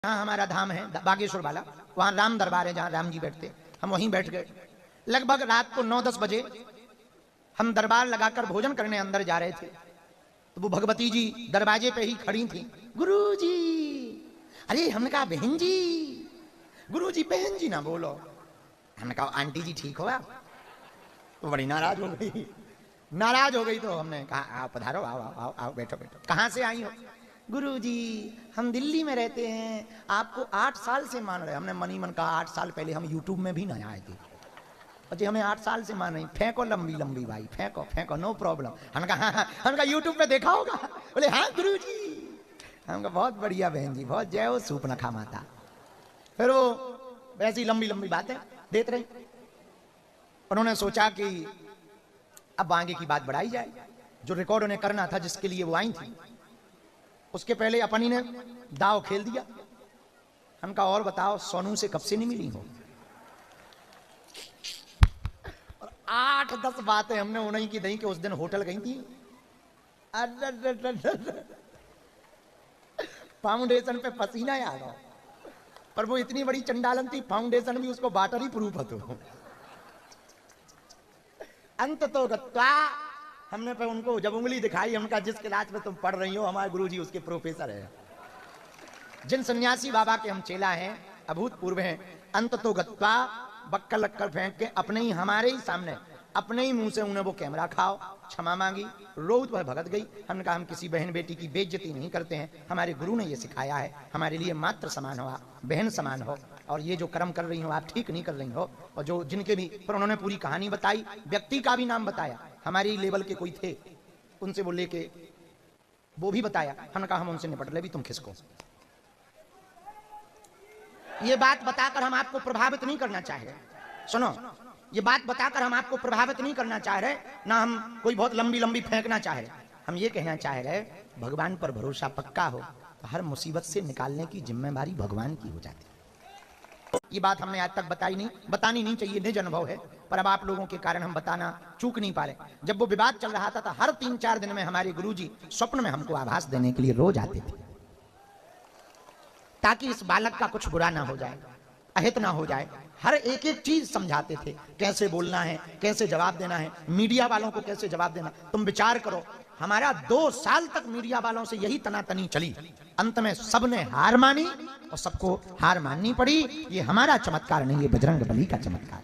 यहाँ हमारा धाम है बागेश्वर वाला, वहाँ राम दरबार है जहाँ राम जी बैठते। हम वहीं बैठ गए। लगभग रात को 9-10 बजे हम दरबार लगाकर भोजन करने अंदर जा रहे थे, तो वो भगवती जी दरवाजे पे ही खड़ी थी। गुरुजी, अरे हमने कहा बहन जी, गुरुजी बहन जी ना बोलो। हमने कहा आंटी जी ठीक हो आप? तो बड़ी नाराज हो गई। नाराज हो गई तो हमने कहा आओ पधारो, आओ आओ आओ, आओ बैठो बैठो। कहाँ से आई हो? गुरुजी हम दिल्ली में रहते हैं, आपको 8 साल से मान रहे। हमने मनी मन कहा 8 साल पहले हम यूट्यूब में भी ना आए थे, अजय हमें 8 साल से मान रही। फेंको लंबी लंबी भाई, फेंको फेंको, नो प्रॉब्लम। हमने कहा हाँ, हमने कहा यूट्यूब पे देखा होगा। बोले हाँ गुरुजी। हमने कहा बहुत बढ़िया बहन जी, बहुत जय हो सूप न खा माता। फिर वो वैसी लंबी लंबी बातें देते रही। उन्होंने सोचा कि अब आगे की बात बढ़ाई जाए, जो रिकॉर्ड उन्हें करना था जिसके लिए वो आई थी, उसके पहले अपनी ने दाव खेल दिया। हम कहा और बताओ सोनू से कब से नहीं मिली हो? और 8-10 बातें हमने उन्हीं की दी कि उस दिन होटल गई थी, फाउंडेशन पे पसीना आ गया, पर वो इतनी बड़ी चंडालन थी फाउंडेशन भी उसको वाटर ही प्रूफ હતો। अंत तो गत्वा हमने पे उनको जब उंगली दिखाई, हमका जिस क्लास में तुम पढ़ रही हो हमारे गुरुजी उसके प्रोफेसर है। जिन सन्यासी बाबा के हम चेला हैं, अभूतपूर्व हैं। अंत तो गत्वा बक्कल लक्कड़ फेंक के अपने ही हमारे ही सामने अपने ही मुंह से उन्हें वो कैमरा खाओ, क्षमा मांगी, रोत वह भगत गई। हमने कहा हम किसी बहन बेटी की बेइज्जती नहीं करते हैं, हमारे गुरु ने ये सिखाया है, हमारे लिए मात्र समान हो, बहन समान हो, और ये जो कर्म कर रही हो आप ठीक नहीं कर रही हो। और जो जिनके भी, पर उन्होंने पूरी कहानी बताई, व्यक्ति का भी नाम बताया, हमारी लेवल के कोई थे उनसे वो लेके वो भी बताया। हमने कहा हम उनसे निपट ले, भी तुम खिसको। ये बात बताकर हम आपको प्रभावित नहीं करना चाह रहे, सुनो, ये बात बताकर हम आपको प्रभावित नहीं करना चाह रहे, ना हम कोई बहुत लंबी लंबी फेंकना चाह रहे। हम ये कहना चाह रहे भगवान पर भरोसा पक्का हो तो हर मुसीबत से निकालने की जिम्मेदारी भगवान की हो जाती है। ये बात हमने आज तक बताई नहीं, बतानी नहीं चाहिए, निज अनुभव है, पर अब आप लोगों के कारण हम बताना चूक नहीं पा रहे। जब वो विवाद चल रहा था तो हर 3-4 दिन में हमारे गुरुजी स्वप्न में हमको आभास देने के लिए रोज आते थे, ताकि इस बालक का कुछ बुरा ना हो जाए, अहित ना हो जाए। हर एक एक चीज समझाते थे, कैसे बोलना है, कैसे जवाब देना है, मीडिया वालों को कैसे जवाब देना। तुम विचार करो, हमारा 2 साल तक मीडिया वालों से यही तनातनी चली, अंत में सबने हार मानी और सबको हार माननी पड़ी। ये हमारा चमत्कार नहीं, ये बजरंग बली का चमत्कार।